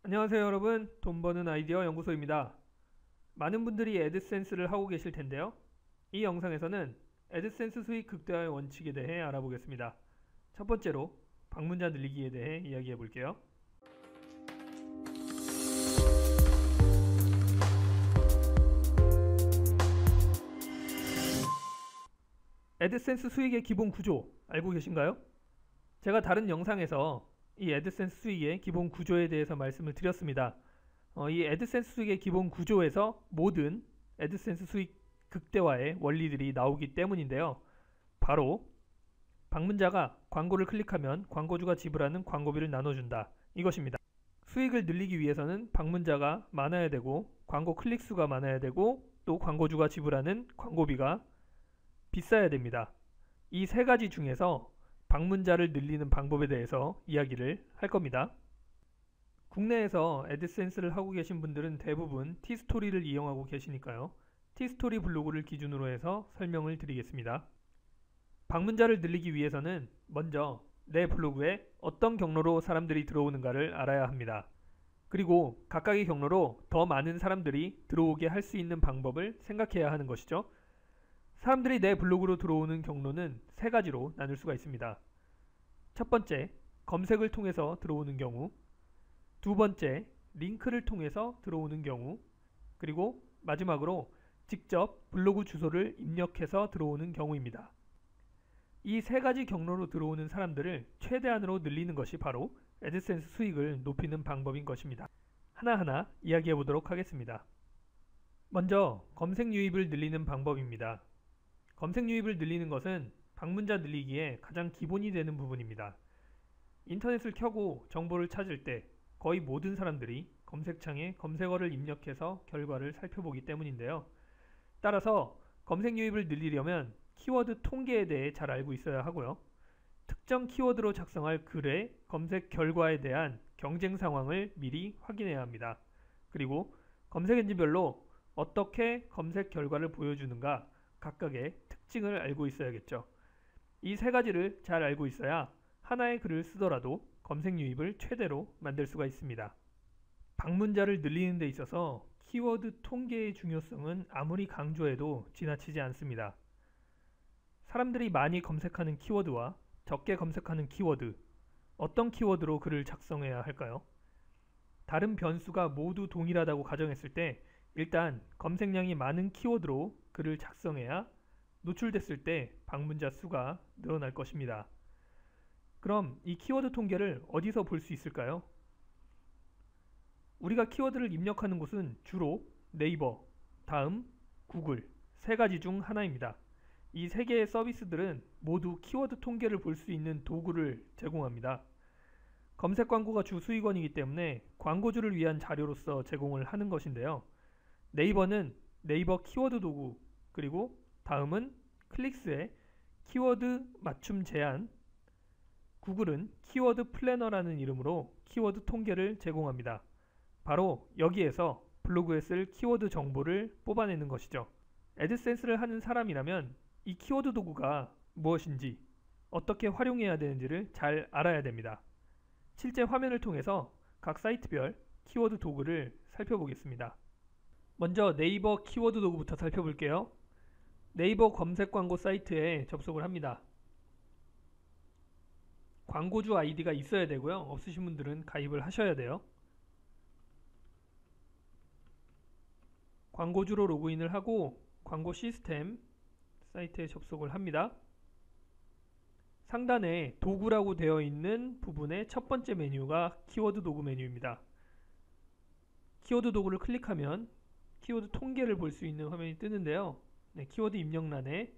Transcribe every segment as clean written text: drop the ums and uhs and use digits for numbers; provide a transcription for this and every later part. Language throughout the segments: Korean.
안녕하세요 여러분, 돈 버는 아이디어 연구소입니다. 많은 분들이 애드센스를 하고 계실 텐데요. 이 영상에서는 애드센스 수익 극대화의 원칙에 대해 알아보겠습니다. 첫 번째로 방문자 늘리기에 대해 이야기해 볼게요. 애드센스 수익의 기본 구조 알고 계신가요? 제가 다른 영상에서 이 애드센스 수익의 기본 구조에 대해서 말씀을 드렸습니다. 이 애드센스 수익의 기본 구조에서 모든 애드센스 수익 극대화의 원리들이 나오기 때문인데요. 바로 방문자가 광고를 클릭하면 광고주가 지불하는 광고비를 나눠준다. 이것입니다. 수익을 늘리기 위해서는 방문자가 많아야 되고 광고 클릭 수가 많아야 되고 또 광고주가 지불하는 광고비가 비싸야 됩니다. 이 세 가지 중에서 방문자를 늘리는 방법에 대해서 이야기를 할 겁니다. 국내에서 애드센스를 하고 계신 분들은 대부분 티스토리를 이용하고 계시니까요. 티스토리 블로그를 기준으로 해서 설명을 드리겠습니다. 방문자를 늘리기 위해서는 먼저 내 블로그에 어떤 경로로 사람들이 들어오는가를 알아야 합니다. 그리고 각각의 경로로 더 많은 사람들이 들어오게 할 수 있는 방법을 생각해야 하는 것이죠. 사람들이 내 블로그로 들어오는 경로는 세 가지로 나눌 수가 있습니다. 첫 번째, 검색을 통해서 들어오는 경우. 두 번째, 링크를 통해서 들어오는 경우. 그리고 마지막으로 직접 블로그 주소를 입력해서 들어오는 경우입니다. 이 세 가지 경로로 들어오는 사람들을 최대한으로 늘리는 것이 바로 애드센스 수익을 높이는 방법인 것입니다. 하나하나 이야기해 보도록 하겠습니다. 먼저 검색 유입을 늘리는 방법입니다. 검색 유입을 늘리는 것은 방문자 늘리기에 가장 기본이 되는 부분입니다. 인터넷을 켜고 정보를 찾을 때 거의 모든 사람들이 검색창에 검색어를 입력해서 결과를 살펴보기 때문인데요. 따라서 검색 유입을 늘리려면 키워드 통계에 대해 잘 알고 있어야 하고요. 특정 키워드로 작성할 글의 검색 결과에 대한 경쟁 상황을 미리 확인해야 합니다. 그리고 검색 엔진별로 어떻게 검색 결과를 보여주는가 각각의 특징을 알고 있어야겠죠. 이 세 가지를 잘 알고 있어야 하나의 글을 쓰더라도 검색 유입을 최대로 만들 수가 있습니다. 방문자를 늘리는 데 있어서 키워드 통계의 중요성은 아무리 강조해도 지나치지 않습니다. 사람들이 많이 검색하는 키워드와 적게 검색하는 키워드, 어떤 키워드로 글을 작성해야 할까요? 다른 변수가 모두 동일하다고 가정했을 때 일단 검색량이 많은 키워드로 글을 작성해야 노출됐을 때 방문자 수가 늘어날 것입니다. 그럼 이 키워드 통계를 어디서 볼 수 있을까요? 우리가 키워드를 입력하는 곳은 주로 네이버, 다음, 구글 세 가지 중 하나입니다. 이 세 개의 서비스들은 모두 키워드 통계를 볼 수 있는 도구를 제공합니다. 검색 광고가 주 수익원이기 때문에 광고주를 위한 자료로서 제공을 하는 것인데요. 네이버는 네이버 키워드 도구, 그리고 다음은 클릭스의 키워드 맞춤 제안, 구글은 키워드 플래너라는 이름으로 키워드 통계를 제공합니다. 바로 여기에서 블로그에 쓸 키워드 정보를 뽑아내는 것이죠. 애드센스를 하는 사람이라면 이 키워드 도구가 무엇인지 어떻게 활용해야 되는지를 잘 알아야 됩니다. 실제 화면을 통해서 각 사이트별 키워드 도구를 살펴보겠습니다. 먼저 네이버 키워드 도구부터 살펴볼게요. 네이버 검색 광고 사이트에 접속을 합니다. 광고주 아이디가 있어야 되고요. 없으신 분들은 가입을 하셔야 돼요. 광고주로 로그인을 하고 광고 시스템 사이트에 접속을 합니다. 상단에 도구라고 되어 있는 부분의 첫 번째 메뉴가 키워드 도구 메뉴입니다. 키워드 도구를 클릭하면 키워드 통계를 볼 수 있는 화면이 뜨는데요. 키워드 입력란에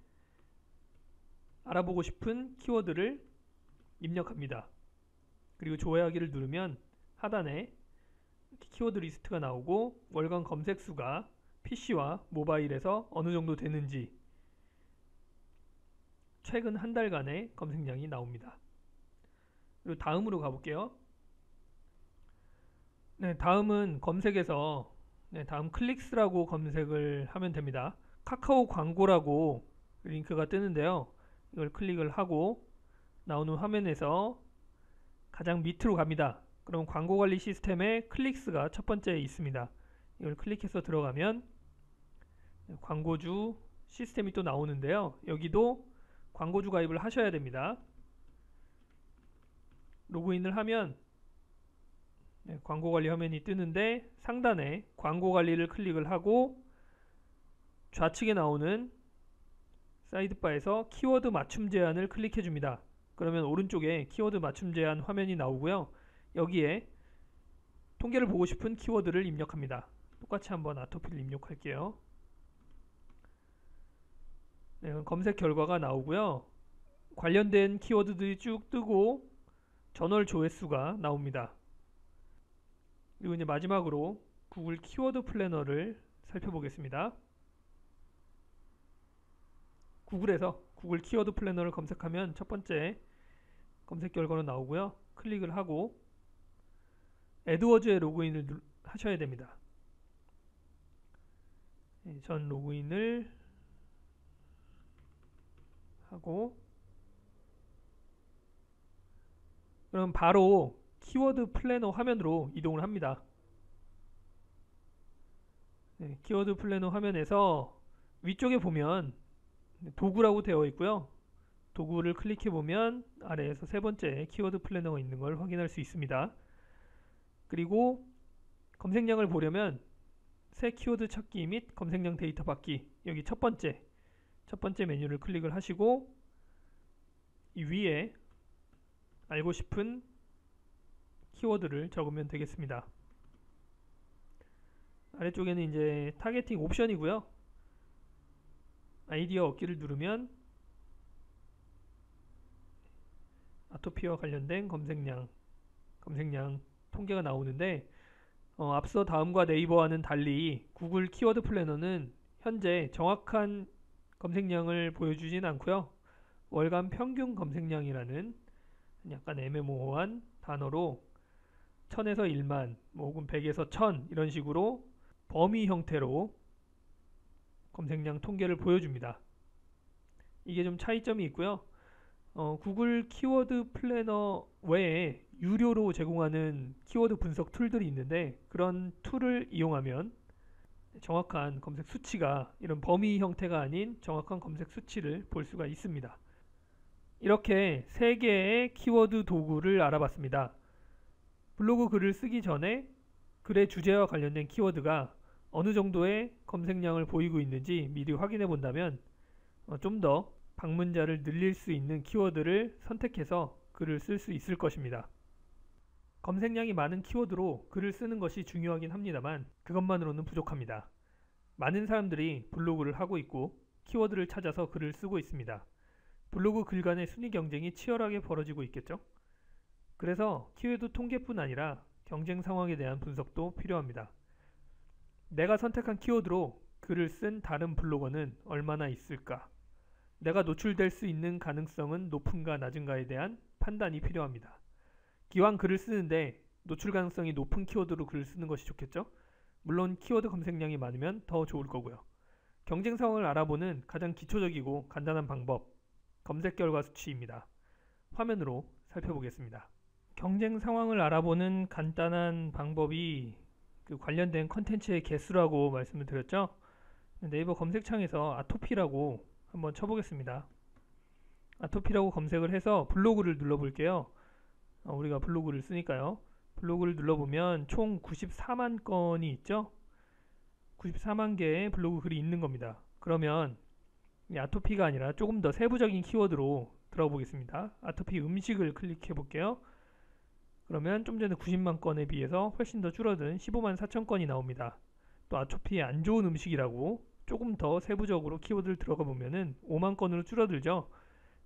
알아보고 싶은 키워드를 입력합니다. 그리고 좋아하기를 누르면 하단에 키워드 리스트가 나오고 월간 검색 수가 PC와 모바일에서 어느 정도 되는지 최근 한 달간의 검색량이 나옵니다. 그리고 다음으로 가볼게요. 다음은 검색에서 다음 클릭스라고 검색을 하면 됩니다. 카카오 광고라고 링크가 뜨는데요. 이걸 클릭을 하고 나오는 화면에서 가장 밑으로 갑니다. 그럼 광고 관리 시스템에 클릭스가 첫 번째에 있습니다. 이걸 클릭해서 들어가면 광고주 시스템이 또 나오는데요. 여기도 광고주 가입을 하셔야 됩니다. 로그인을 하면 광고 관리 화면이 뜨는데 상단에 광고 관리를 클릭을 하고 좌측에 나오는 사이드바에서 키워드 맞춤 제한을 클릭해 줍니다. 그러면 오른쪽에 키워드 맞춤 제한 화면이 나오고요. 여기에 통계를 보고 싶은 키워드를 입력합니다. 똑같이 한번 아토피를 입력할게요. 네, 검색 결과가 나오고요. 관련된 키워드들이 쭉 뜨고 전월 조회수가 나옵니다. 그리고 이제 마지막으로 구글 키워드 플래너를 살펴보겠습니다. 구글에서 구글 키워드 플래너를 검색하면 첫 번째 검색 결과로 나오고요. 클릭을 하고 애드워즈에 로그인을 하셔야 됩니다. 전 로그인을 하고 그럼 바로 키워드 플래너 화면으로 이동을 합니다. 키워드 플래너 화면에서 위쪽에 보면 도구라고 되어 있고요. 도구를 클릭해 보면 아래에서 세 번째 키워드 플래너가 있는 걸 확인할 수 있습니다. 그리고 검색량을 보려면 새 키워드 찾기 및 검색량 데이터 받기, 여기 첫 번째 메뉴를 클릭을 하시고 이 위에 알고 싶은 키워드를 적으면 되겠습니다. 아래쪽에는 이제 타겟팅 옵션이고요. 아이디어 얻기를 누르면 아토피와 관련된 검색량 통계가 나오는데 앞서 다음과 네이버와는 달리 구글 키워드 플래너는 현재 정확한 검색량을 보여주진 않고요. 월간 평균 검색량이라는 약간 애매모호한 단어로 1000에서 1만 혹은 100에서 1000 이런 식으로 범위 형태로 검색량 통계를 보여줍니다. 이게 좀 차이점이 있고요. 구글 키워드 플래너 외에 유료로 제공하는 키워드 분석 툴들이 있는데 그런 툴을 이용하면 정확한 검색 수치가 이런 범위 형태가 아닌 정확한 검색 수치를 볼 수가 있습니다. 이렇게 3개의 키워드 도구를 알아봤습니다. 블로그 글을 쓰기 전에 글의 주제와 관련된 키워드가 어느 정도의 검색량을 보이고 있는지 미리 확인해 본다면 좀 더 방문자를 늘릴 수 있는 키워드를 선택해서 글을 쓸 수 있을 것입니다. 검색량이 많은 키워드로 글을 쓰는 것이 중요하긴 합니다만 그것만으로는 부족합니다. 많은 사람들이 블로그를 하고 있고 키워드를 찾아서 글을 쓰고 있습니다. 블로그 글 간의 순위 경쟁이 치열하게 벌어지고 있겠죠? 그래서 키워드 통계뿐 아니라 경쟁 상황에 대한 분석도 필요합니다. 내가 선택한 키워드로 글을 쓴 다른 블로거는 얼마나 있을까? 내가 노출될 수 있는 가능성은 높은가 낮은가에 대한 판단이 필요합니다. 기왕 글을 쓰는데 노출 가능성이 높은 키워드로 글을 쓰는 것이 좋겠죠? 물론 키워드 검색량이 많으면 더 좋을 거고요. 경쟁 상황을 알아보는 가장 기초적이고 간단한 방법, 검색 결과 수치입니다. 화면으로 살펴보겠습니다. 경쟁 상황을 알아보는 간단한 방법이 관련된 컨텐츠의 개수라고 말씀을 드렸죠. 네이버 검색창에서 아토피라고 한번 쳐보겠습니다. 아토피라고 검색을 해서 블로그를 눌러볼게요. 우리가 블로그를 쓰니까요. 블로그를 눌러보면 총 94만 건이 있죠. 94만 개의 블로그 글이 있는 겁니다. 그러면 이 아토피가 아니라 조금 더 세부적인 키워드로 들어가 보겠습니다. 아토피 음식을 클릭해 볼게요. 그러면 좀 전에 90만 건에 비해서 훨씬 더 줄어든 15만 4천 건이 나옵니다. 또 아토피에 안 좋은 음식이라고 조금 더 세부적으로 키워드를 들어가 보면은 5만 건으로 줄어들죠.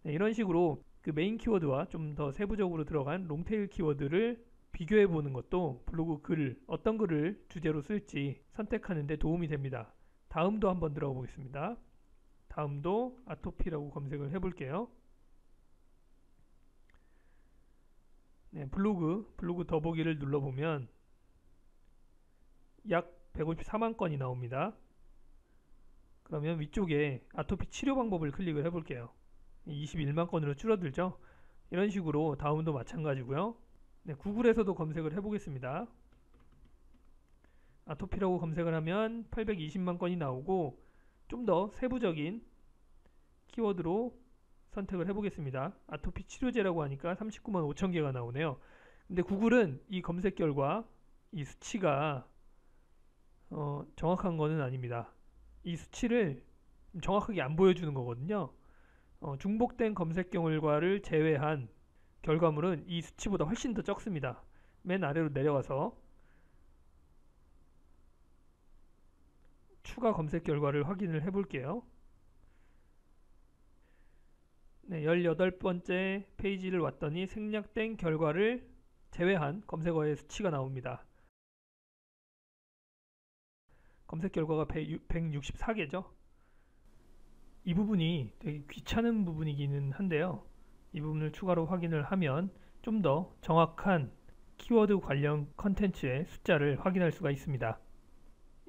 네, 이런 식으로 그 메인 키워드와 좀 더 세부적으로 들어간 롱테일 키워드를 비교해 보는 것도 블로그 글, 어떤 글을 주제로 쓸지 선택하는 데 도움이 됩니다. 다음도 한번 들어가 보겠습니다. 다음도 아토피라고 검색을 해 볼게요. 네, 블로그 더보기를 눌러보면 약 154만 건이 나옵니다. 그러면 위쪽에 아토피 치료 방법을 클릭을 해볼게요. 21만 건으로 줄어들죠. 이런 식으로 다음도 마찬가지고요. 네, 구글에서도 검색을 해보겠습니다. 아토피라고 검색을 하면 820만 건이 나오고 좀 더 세부적인 키워드로 선택을 해보겠습니다. 아토피 치료제라고 하니까 39만 5천 개가 나오네요. 근데 구글은 이 검색 결과 이 수치가 정확한 거는 아닙니다. 이 수치를 정확하게 안 보여주는 거거든요. 중복된 검색 결과를 제외한 결과물은 이 수치보다 훨씬 더 적습니다. 맨 아래로 내려가서 추가 검색 결과를 확인을 해볼게요. 네, 18번째 페이지를 왔더니 생략된 결과를 제외한 검색어의 수치가 나옵니다. 검색 결과가 164개죠. 이 부분이 되게 귀찮은 부분이기는 한데요. 이 부분을 추가로 확인을 하면 좀 더 정확한 키워드 관련 컨텐츠의 숫자를 확인할 수가 있습니다.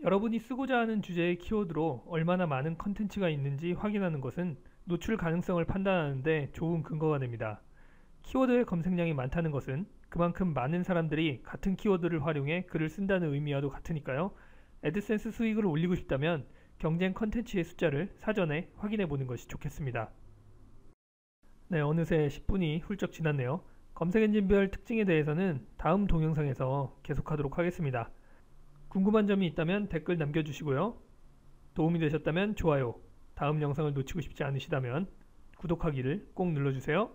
여러분이 쓰고자 하는 주제의 키워드로 얼마나 많은 컨텐츠가 있는지 확인하는 것은 노출 가능성을 판단하는 데 좋은 근거가 됩니다. 키워드의 검색량이 많다는 것은 그만큼 많은 사람들이 같은 키워드를 활용해 글을 쓴다는 의미와도 같으니까요. 애드센스 수익을 올리고 싶다면 경쟁 컨텐츠의 숫자를 사전에 확인해 보는 것이 좋겠습니다. 네, 어느새 10분이 훌쩍 지났네요. 검색엔진별 특징에 대해서는 다음 동영상에서 계속하도록 하겠습니다. 궁금한 점이 있다면 댓글 남겨주시고요. 도움이 되셨다면 좋아요, 다음 영상을 놓치고 싶지 않으시다면 구독하기를 꼭 눌러주세요.